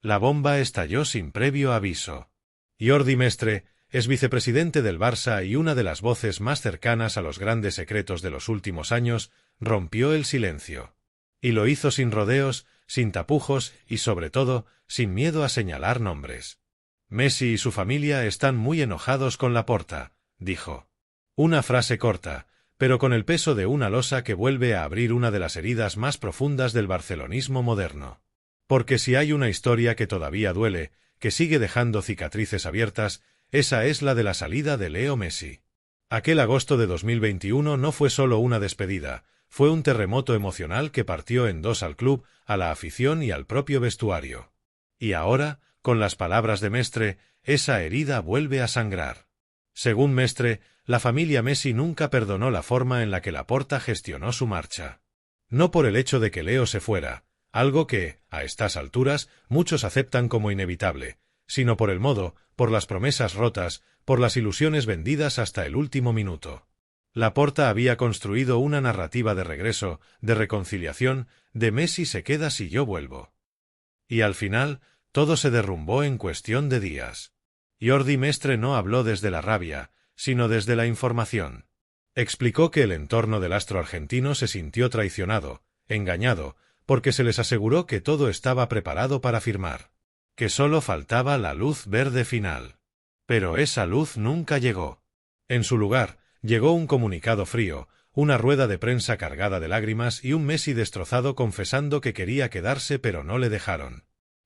La bomba estalló sin previo aviso. Jordi Mestre es vicepresidente del Barça y una de las voces más cercanas a los grandes secretos de los últimos años, rompió el silencio. Y lo hizo sin rodeos, sin tapujos y, sobre todo, sin miedo a señalar nombres. Messi y su familia están muy enojados con Laporta, dijo. Una frase corta, pero con el peso de una losa que vuelve a abrir una de las heridas más profundas del barcelonismo moderno. Porque si hay una historia que todavía duele, que sigue dejando cicatrices abiertas, esa es la de la salida de Leo Messi. Aquel agosto de 2021 no fue solo una despedida, fue un terremoto emocional que partió en dos al club, a la afición y al propio vestuario. Y ahora, con las palabras de Mestre, esa herida vuelve a sangrar. Según Mestre, la familia Messi nunca perdonó la forma en la que Laporta gestionó su marcha. No por el hecho de que Leo se fuera, algo que, a estas alturas, muchos aceptan como inevitable, sino por el modo, por las promesas rotas, por las ilusiones vendidas hasta el último minuto. Laporta había construido una narrativa de regreso, de reconciliación, de Messi se queda si yo vuelvo. Y al final, todo se derrumbó en cuestión de días. Jordi Mestre no habló desde la rabia, sino desde la información. Explicó que el entorno del astro argentino se sintió traicionado, engañado, porque se les aseguró que todo estaba preparado para firmar, que solo faltaba la luz verde final. Pero esa luz nunca llegó. En su lugar, llegó un comunicado frío, una rueda de prensa cargada de lágrimas y un Messi destrozado confesando que quería quedarse pero no le dejaron.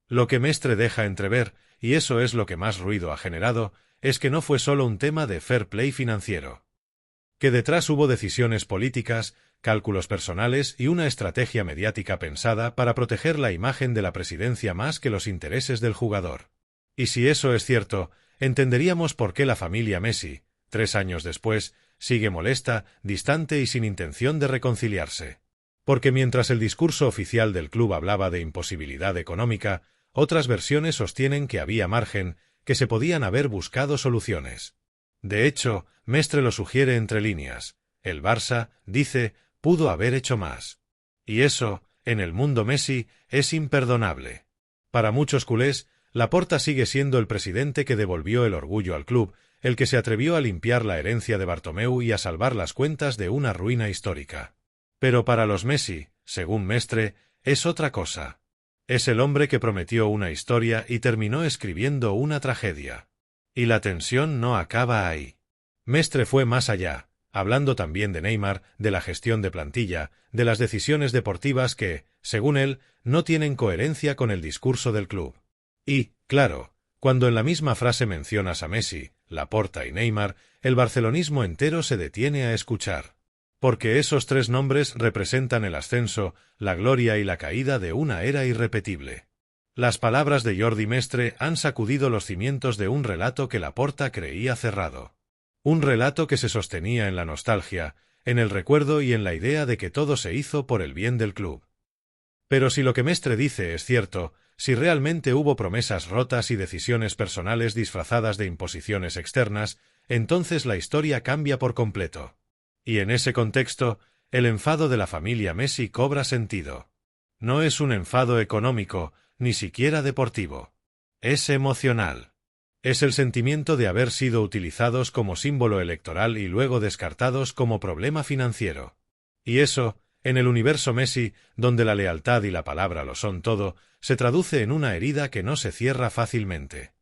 Lo que Mestre deja entrever, y eso es lo que más ruido ha generado, es que no fue solo un tema de fair play financiero. Que detrás hubo decisiones políticas, cálculos personales y una estrategia mediática pensada para proteger la imagen de la presidencia más que los intereses del jugador. Y si eso es cierto, entenderíamos por qué la familia Messi, 3 años después, sigue molesta, distante y sin intención de reconciliarse. Porque mientras el discurso oficial del club hablaba de imposibilidad económica, otras versiones sostienen que había margen, que se podían haber buscado soluciones. De hecho, Mestre lo sugiere entre líneas. El Barça, dice, pudo haber hecho más. Y eso, en el mundo Messi, es imperdonable. Para muchos culés, Laporta sigue siendo el presidente que devolvió el orgullo al club, el que se atrevió a limpiar la herencia de Bartomeu y a salvar las cuentas de una ruina histórica. Pero para los Messi, según Mestre, es otra cosa. Es el hombre que prometió una historia y terminó escribiendo una tragedia. Y la tensión no acaba ahí. Mestre fue más allá, hablando también de Neymar, de la gestión de plantilla, de las decisiones deportivas que, según él, no tienen coherencia con el discurso del club. Y, claro, cuando en la misma frase mencionas a Messi, Laporta y Neymar, el barcelonismo entero se detiene a escuchar. Porque esos 3 nombres representan el ascenso, la gloria y la caída de una era irrepetible. Las palabras de Jordi Mestre han sacudido los cimientos de un relato que Laporta creía cerrado. Un relato que se sostenía en la nostalgia, en el recuerdo y en la idea de que todo se hizo por el bien del club. Pero si lo que Mestre dice es cierto, si realmente hubo promesas rotas y decisiones personales disfrazadas de imposiciones externas, entonces la historia cambia por completo. Y en ese contexto, el enfado de la familia Messi cobra sentido. No es un enfado económico, ni siquiera deportivo. Es emocional. Es el sentimiento de haber sido utilizados como símbolo electoral y luego descartados como problema financiero. Y eso, en el universo Messi, donde la lealtad y la palabra lo son todo, se traduce en una herida que no se cierra fácilmente.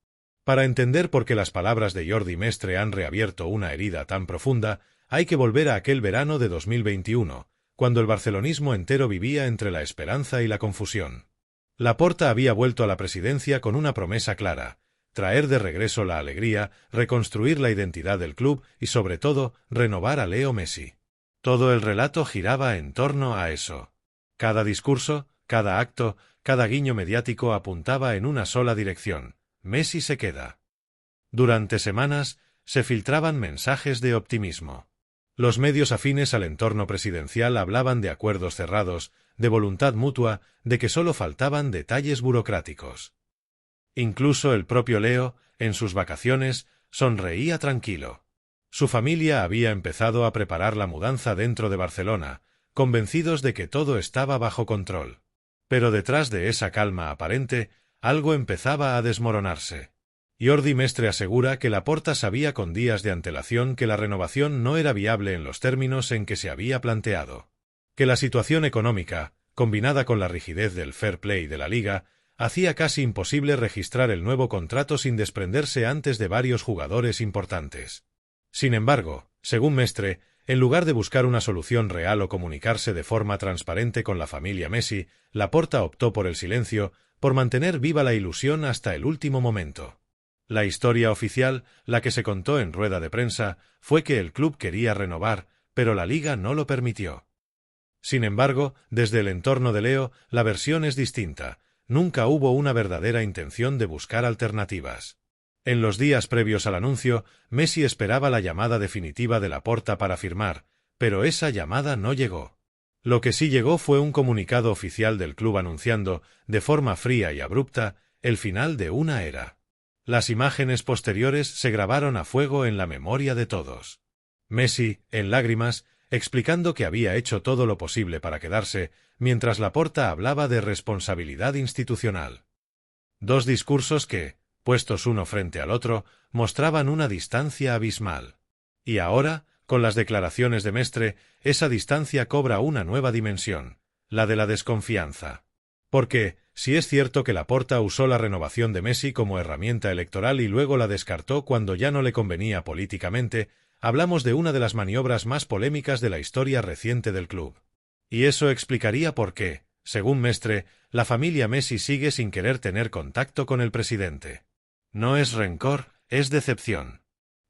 Para entender por qué las palabras de Jordi Mestre han reabierto una herida tan profunda, hay que volver a aquel verano de 2021, cuando el barcelonismo entero vivía entre la esperanza y la confusión. Laporta había vuelto a la presidencia con una promesa clara: traer de regreso la alegría, reconstruir la identidad del club y, sobre todo, renovar a Leo Messi. Todo el relato giraba en torno a eso. Cada discurso, cada acto, cada guiño mediático apuntaba en una sola dirección: Messi se queda. Durante semanas, se filtraban mensajes de optimismo. Los medios afines al entorno presidencial hablaban de acuerdos cerrados, de voluntad mutua, de que solo faltaban detalles burocráticos. Incluso el propio Leo, en sus vacaciones, sonreía tranquilo. Su familia había empezado a preparar la mudanza dentro de Barcelona, convencidos de que todo estaba bajo control. Pero detrás de esa calma aparente, algo empezaba a desmoronarse. Jordi Mestre asegura que Laporta sabía con días de antelación que la renovación no era viable en los términos en que se había planteado. Que la situación económica, combinada con la rigidez del fair play de la liga, hacía casi imposible registrar el nuevo contrato sin desprenderse antes de varios jugadores importantes. Sin embargo, según Mestre, en lugar de buscar una solución real o comunicarse de forma transparente con la familia Messi, Laporta optó por el silencio, por mantener viva la ilusión hasta el último momento. La historia oficial, la que se contó en rueda de prensa, fue que el club quería renovar, pero la liga no lo permitió. Sin embargo, desde el entorno de Leo, la versión es distinta. Nunca hubo una verdadera intención de buscar alternativas. En los días previos al anuncio, Messi esperaba la llamada definitiva de Laporta para firmar, pero esa llamada no llegó. Lo que sí llegó fue un comunicado oficial del club anunciando, de forma fría y abrupta, el final de una era. Las imágenes posteriores se grabaron a fuego en la memoria de todos. Messi, en lágrimas, explicando que había hecho todo lo posible para quedarse, mientras Laporta hablaba de responsabilidad institucional. Dos discursos que, puestos uno frente al otro, mostraban una distancia abismal. Y ahora, con las declaraciones de Mestre, esa distancia cobra una nueva dimensión, la de la desconfianza. Porque, si es cierto que Laporta usó la renovación de Messi como herramienta electoral y luego la descartó cuando ya no le convenía políticamente, hablamos de una de las maniobras más polémicas de la historia reciente del club. Y eso explicaría por qué, según Mestre, la familia Messi sigue sin querer tener contacto con el presidente. No es rencor, es decepción.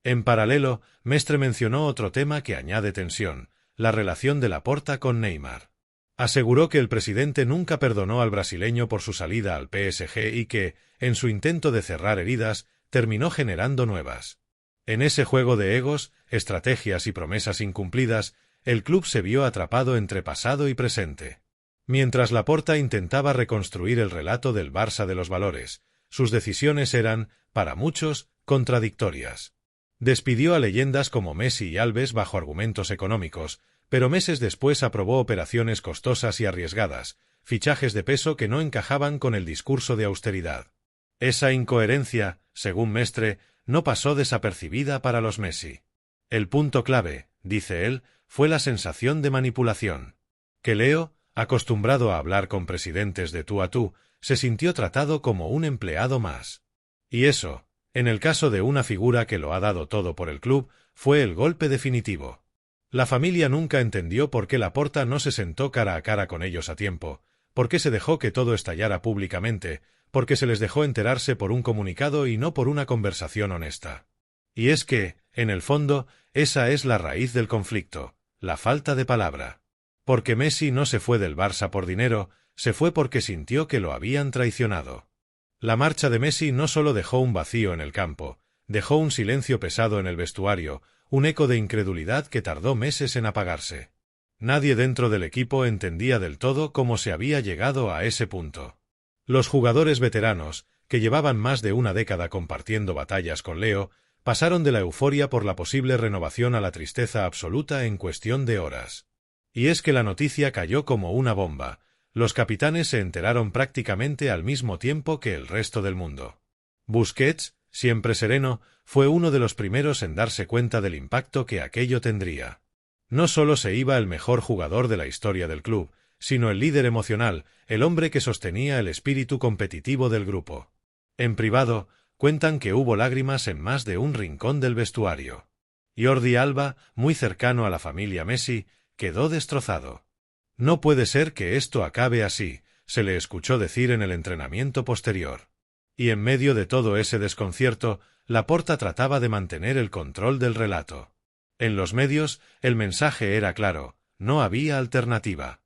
En paralelo, Mestre mencionó otro tema que añade tensión, la relación de Laporta con Neymar. Aseguró que el presidente nunca perdonó al brasileño por su salida al PSG y que, en su intento de cerrar heridas, terminó generando nuevas. En ese juego de egos, estrategias y promesas incumplidas, el club se vio atrapado entre pasado y presente. Mientras Laporta intentaba reconstruir el relato del Barça de los valores, sus decisiones eran, para muchos, contradictorias. Despidió a leyendas como Messi y Alves bajo argumentos económicos, pero meses después aprobó operaciones costosas y arriesgadas, fichajes de peso que no encajaban con el discurso de austeridad. Esa incoherencia, según Mestre, no pasó desapercibida para los Messi. El punto clave, dice él, fue la sensación de manipulación. Que Leo, acostumbrado a hablar con presidentes de tú a tú, se sintió tratado como un empleado más. Y eso, en el caso de una figura que lo ha dado todo por el club, fue el golpe definitivo. La familia nunca entendió por qué Laporta no se sentó cara a cara con ellos a tiempo, por qué se dejó que todo estallara públicamente, por qué se les dejó enterarse por un comunicado y no por una conversación honesta. Y es que, en el fondo, esa es la raíz del conflicto, la falta de palabra. Porque Messi no se fue del Barça por dinero, se fue porque sintió que lo habían traicionado. La marcha de Messi no solo dejó un vacío en el campo, dejó un silencio pesado en el vestuario, un eco de incredulidad que tardó meses en apagarse. Nadie dentro del equipo entendía del todo cómo se había llegado a ese punto. Los jugadores veteranos, que llevaban más de una década compartiendo batallas con Leo, pasaron de la euforia por la posible renovación a la tristeza absoluta en cuestión de horas. Y es que la noticia cayó como una bomba. Los capitanes se enteraron prácticamente al mismo tiempo que el resto del mundo. Busquets, siempre sereno, fue uno de los primeros en darse cuenta del impacto que aquello tendría. No solo se iba el mejor jugador de la historia del club, sino el líder emocional, el hombre que sostenía el espíritu competitivo del grupo. En privado, cuentan que hubo lágrimas en más de un rincón del vestuario. Jordi Alba, muy cercano a la familia Messi, quedó destrozado. No puede ser que esto acabe así, se le escuchó decir en el entrenamiento posterior. Y en medio de todo ese desconcierto, Laporta trataba de mantener el control del relato. En los medios, el mensaje era claro, no había alternativa.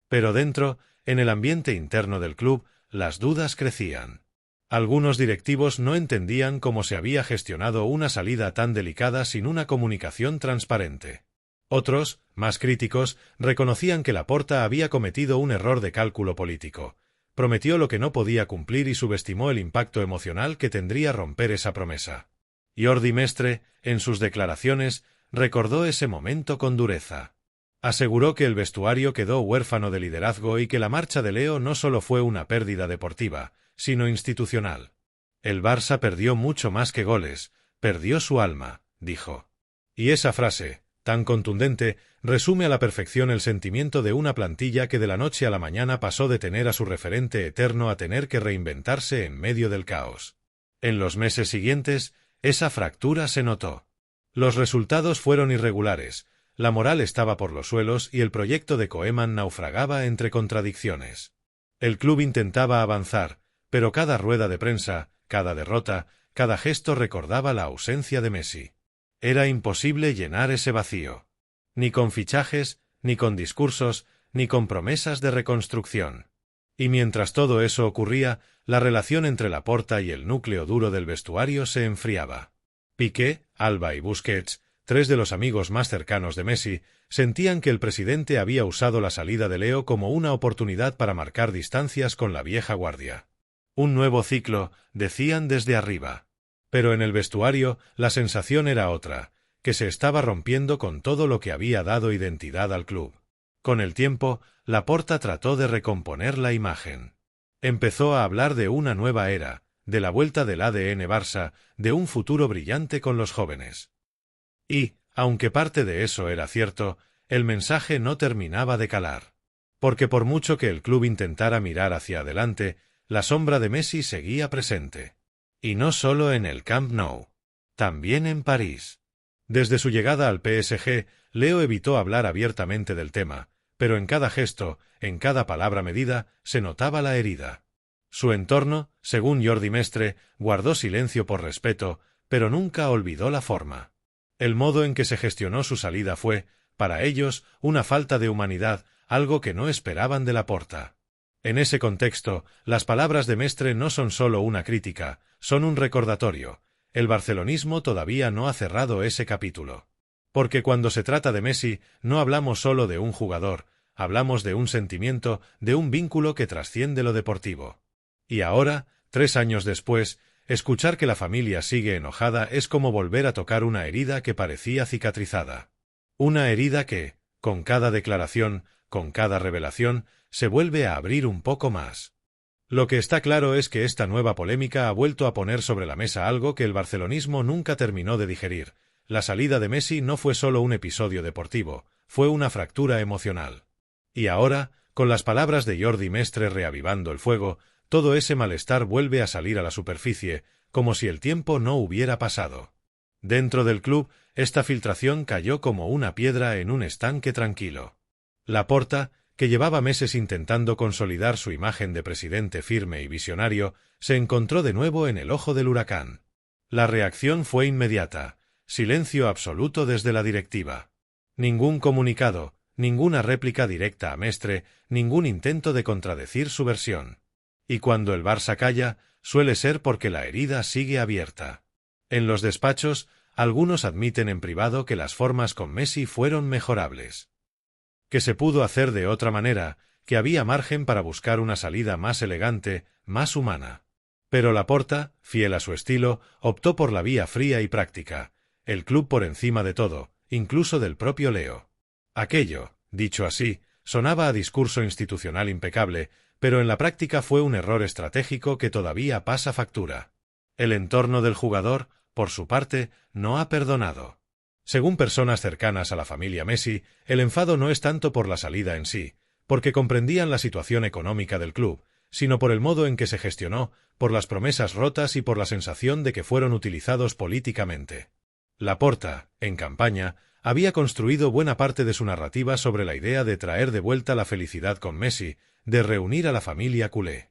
Pero dentro, en el ambiente interno del club, las dudas crecían. Algunos directivos no entendían cómo se había gestionado una salida tan delicada sin una comunicación transparente. Otros, más críticos, reconocían que Laporta había cometido un error de cálculo político. Prometió lo que no podía cumplir y subestimó el impacto emocional que tendría romper esa promesa. Jordi Mestre, en sus declaraciones, recordó ese momento con dureza. Aseguró que el vestuario quedó huérfano de liderazgo y que la marcha de Leo no solo fue una pérdida deportiva, sino institucional. El Barça perdió mucho más que goles, perdió su alma, dijo. Y esa frase, tan contundente, resume a la perfección el sentimiento de una plantilla que de la noche a la mañana pasó de tener a su referente eterno a tener que reinventarse en medio del caos. En los meses siguientes, esa fractura se notó. Los resultados fueron irregulares, la moral estaba por los suelos y el proyecto de Koeman naufragaba entre contradicciones. El club intentaba avanzar, pero cada rueda de prensa, cada derrota, cada gesto recordaba la ausencia de Messi. Era imposible llenar ese vacío. Ni con fichajes, ni con discursos, ni con promesas de reconstrucción. Y mientras todo eso ocurría, la relación entre Laporta y el núcleo duro del vestuario se enfriaba. Piqué, Alba y Busquets, tres de los amigos más cercanos de Messi, sentían que el presidente había usado la salida de Leo como una oportunidad para marcar distancias con la vieja guardia. Un nuevo ciclo, decían desde arriba. Pero en el vestuario la sensación era otra, que se estaba rompiendo con todo lo que había dado identidad al club. Con el tiempo, Laporta trató de recomponer la imagen. Empezó a hablar de una nueva era, de la vuelta del ADN Barça, de un futuro brillante con los jóvenes. Y, aunque parte de eso era cierto, el mensaje no terminaba de calar. Porque por mucho que el club intentara mirar hacia adelante, la sombra de Messi seguía presente. Y no solo en el Camp Nou. También en París. Desde su llegada al PSG, Leo evitó hablar abiertamente del tema, pero en cada gesto, en cada palabra medida, se notaba la herida. Su entorno, según Jordi Mestre, guardó silencio por respeto, pero nunca olvidó la forma. El modo en que se gestionó su salida fue, para ellos, una falta de humanidad, algo que no esperaban de Laporta. En ese contexto, las palabras de Mestre no son solo una crítica, son un recordatorio. El barcelonismo todavía no ha cerrado ese capítulo. Porque cuando se trata de Messi, no hablamos solo de un jugador, hablamos de un sentimiento, de un vínculo que trasciende lo deportivo. Y ahora, 3 años después, escuchar que la familia sigue enojada es como volver a tocar una herida que parecía cicatrizada. Una herida que, con cada declaración, con cada revelación, se vuelve a abrir un poco más. Lo que está claro es que esta nueva polémica ha vuelto a poner sobre la mesa algo que el barcelonismo nunca terminó de digerir. La salida de Messi no fue solo un episodio deportivo, fue una fractura emocional. Y ahora, con las palabras de Jordi Mestre reavivando el fuego, todo ese malestar vuelve a salir a la superficie, como si el tiempo no hubiera pasado. Dentro del club, esta filtración cayó como una piedra en un estanque tranquilo. Laporta, que llevaba meses intentando consolidar su imagen de presidente firme y visionario, se encontró de nuevo en el ojo del huracán. La reacción fue inmediata, silencio absoluto desde la directiva. Ningún comunicado, ninguna réplica directa a Mestre, ningún intento de contradecir su versión. Y cuando el Barça calla, suele ser porque la herida sigue abierta. En los despachos, algunos admiten en privado que las formas con Messi fueron mejorables. Que se pudo hacer de otra manera, que había margen para buscar una salida más elegante, más humana. Pero Laporta, fiel a su estilo, optó por la vía fría y práctica, el club por encima de todo, incluso del propio Leo. Aquello, dicho así, sonaba a discurso institucional impecable, pero en la práctica fue un error estratégico que todavía pasa factura. El entorno del jugador, por su parte, no ha perdonado. Según personas cercanas a la familia Messi, el enfado no es tanto por la salida en sí, porque comprendían la situación económica del club, sino por el modo en que se gestionó, por las promesas rotas y por la sensación de que fueron utilizados políticamente. Laporta, en campaña, había construido buena parte de su narrativa sobre la idea de traer de vuelta la felicidad con Messi, de reunir a la familia culé.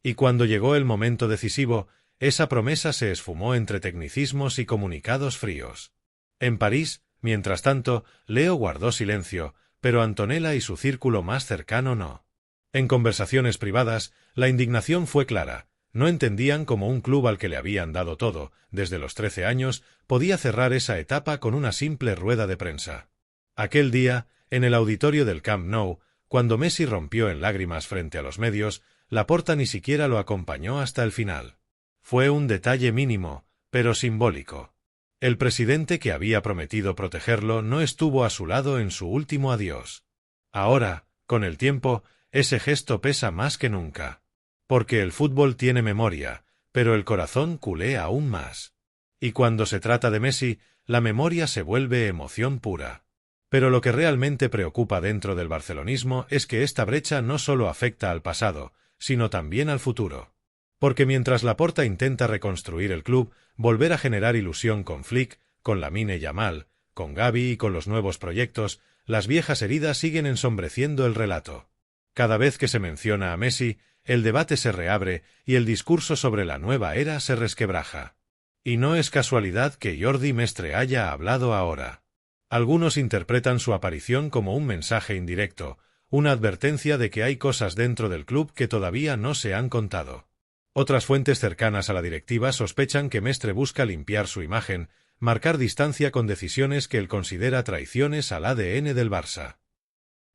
Y cuando llegó el momento decisivo, esa promesa se esfumó entre tecnicismos y comunicados fríos. En París, mientras tanto, Leo guardó silencio, pero Antonella y su círculo más cercano no. En conversaciones privadas, la indignación fue clara. No entendían cómo un club al que le habían dado todo, desde los 13 años, podía cerrar esa etapa con una simple rueda de prensa. Aquel día, en el auditorio del Camp Nou, cuando Messi rompió en lágrimas frente a los medios, Laporta ni siquiera lo acompañó hasta el final. Fue un detalle mínimo, pero simbólico. El presidente que había prometido protegerlo no estuvo a su lado en su último adiós. Ahora, con el tiempo, ese gesto pesa más que nunca. Porque el fútbol tiene memoria, pero el corazón culé aún más. Y cuando se trata de Messi, la memoria se vuelve emoción pura. Pero lo que realmente preocupa dentro del barcelonismo es que esta brecha no solo afecta al pasado, sino también al futuro. Porque mientras Laporta intenta reconstruir el club, volver a generar ilusión con Flick, con Lamine Yamal, con Gavi y con los nuevos proyectos, las viejas heridas siguen ensombreciendo el relato. Cada vez que se menciona a Messi, el debate se reabre y el discurso sobre la nueva era se resquebraja. Y no es casualidad que Jordi Mestre haya hablado ahora. Algunos interpretan su aparición como un mensaje indirecto, una advertencia de que hay cosas dentro del club que todavía no se han contado. Otras fuentes cercanas a la directiva sospechan que Mestre busca limpiar su imagen, marcar distancia con decisiones que él considera traiciones al ADN del Barça.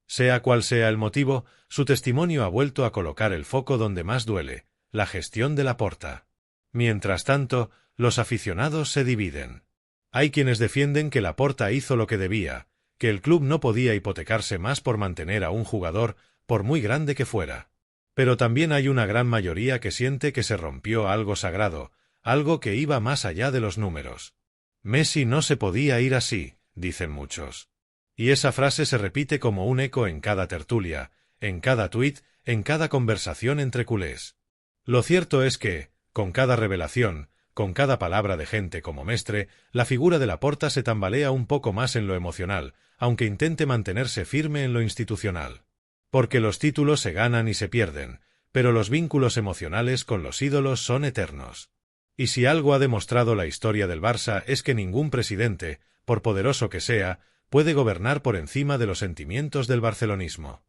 Sea cual sea el motivo, su testimonio ha vuelto a colocar el foco donde más duele, la gestión de Laporta. Mientras tanto, los aficionados se dividen. Hay quienes defienden que Laporta hizo lo que debía, que el club no podía hipotecarse más por mantener a un jugador, por muy grande que fuera. Pero también hay una gran mayoría que siente que se rompió algo sagrado, algo que iba más allá de los números. Messi no se podía ir así, dicen muchos. Y esa frase se repite como un eco en cada tertulia, en cada tuit, en cada conversación entre culés. Lo cierto es que, con cada revelación, con cada palabra de gente como Mestre, la figura de Laporta se tambalea un poco más en lo emocional, aunque intente mantenerse firme en lo institucional. Porque los títulos se ganan y se pierden, pero los vínculos emocionales con los ídolos son eternos. Y si algo ha demostrado la historia del Barça es que ningún presidente, por poderoso que sea, puede gobernar por encima de los sentimientos del barcelonismo.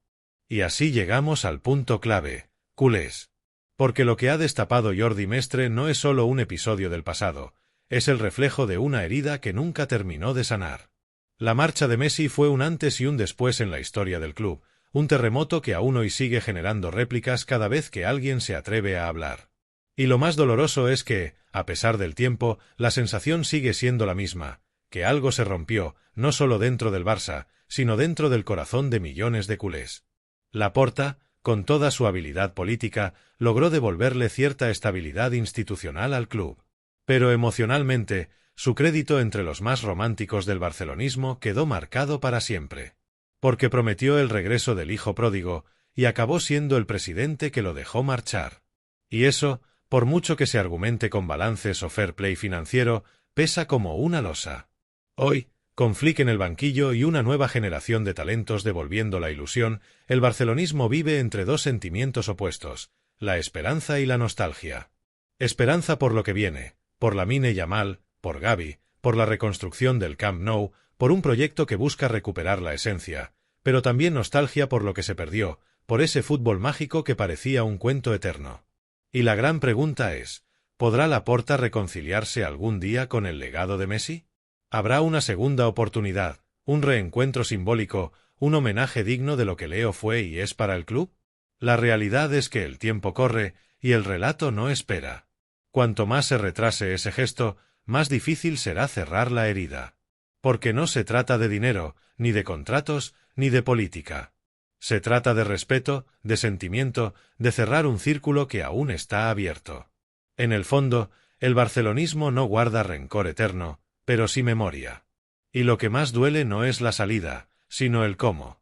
Y así llegamos al punto clave, culés. Porque lo que ha destapado Jordi Mestre no es solo un episodio del pasado, es el reflejo de una herida que nunca terminó de sanar. La marcha de Messi fue un antes y un después en la historia del club, un terremoto que aún hoy sigue generando réplicas cada vez que alguien se atreve a hablar. Y lo más doloroso es que, a pesar del tiempo, la sensación sigue siendo la misma, que algo se rompió, no solo dentro del Barça, sino dentro del corazón de millones de culés. Laporta, con toda su habilidad política, logró devolverle cierta estabilidad institucional al club. Pero emocionalmente, su crédito entre los más románticos del barcelonismo quedó marcado para siempre. Porque prometió el regreso del hijo pródigo, y acabó siendo el presidente que lo dejó marchar. Y eso, por mucho que se argumente con balances o fair play financiero, pesa como una losa. Hoy, con Flick en el banquillo y una nueva generación de talentos devolviendo la ilusión, el barcelonismo vive entre dos sentimientos opuestos, la esperanza y la nostalgia. Esperanza por lo que viene, por Lamine Yamal, por Gavi, por la reconstrucción del Camp Nou, por un proyecto que busca recuperar la esencia, pero también nostalgia por lo que se perdió, por ese fútbol mágico que parecía un cuento eterno. Y la gran pregunta es, ¿podrá Laporta reconciliarse algún día con el legado de Messi? ¿Habrá una segunda oportunidad, un reencuentro simbólico, un homenaje digno de lo que Leo fue y es para el club? La realidad es que el tiempo corre y el relato no espera. Cuanto más se retrase ese gesto, más difícil será cerrar la herida. Porque no se trata de dinero, ni de contratos, ni de política. Se trata de respeto, de sentimiento, de cerrar un círculo que aún está abierto. En el fondo, el barcelonismo no guarda rencor eterno, pero sí memoria. Y lo que más duele no es la salida, sino el cómo.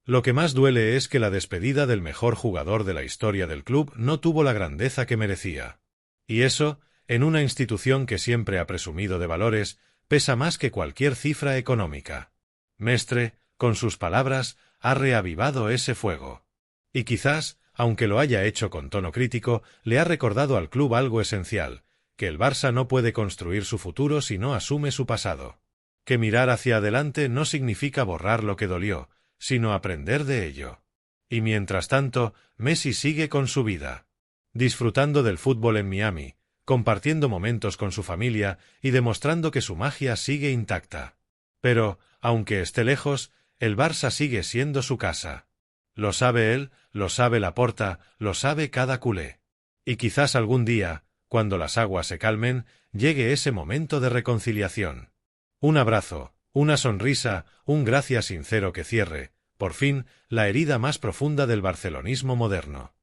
Lo que más duele es que la despedida del mejor jugador de la historia del club no tuvo la grandeza que merecía. Y eso, en una institución que siempre ha presumido de valores, pesa más que cualquier cifra económica. Mestre, con sus palabras, ha reavivado ese fuego. Y quizás, aunque lo haya hecho con tono crítico, le ha recordado al club algo esencial, que el Barça no puede construir su futuro si no asume su pasado. Que mirar hacia adelante no significa borrar lo que dolió, sino aprender de ello. Y mientras tanto, Messi sigue con su vida. Disfrutando del fútbol en Miami, compartiendo momentos con su familia y demostrando que su magia sigue intacta. Pero, aunque esté lejos, el Barça sigue siendo su casa. Lo sabe él, lo sabe Laporta, lo sabe cada culé. Y quizás algún día, cuando las aguas se calmen, llegue ese momento de reconciliación. Un abrazo, una sonrisa, un gracias sincero que cierre, por fin, la herida más profunda del barcelonismo moderno.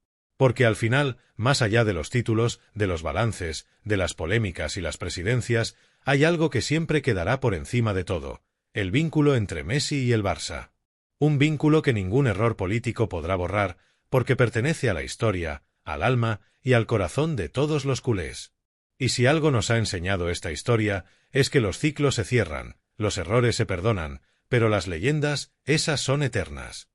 Porque al final, más allá de los títulos, de los balances, de las polémicas y las presidencias, hay algo que siempre quedará por encima de todo: el vínculo entre Messi y el Barça. Un vínculo que ningún error político podrá borrar, porque pertenece a la historia, al alma y al corazón de todos los culés. Y si algo nos ha enseñado esta historia, es que los ciclos se cierran, los errores se perdonan, pero las leyendas, esas son eternas.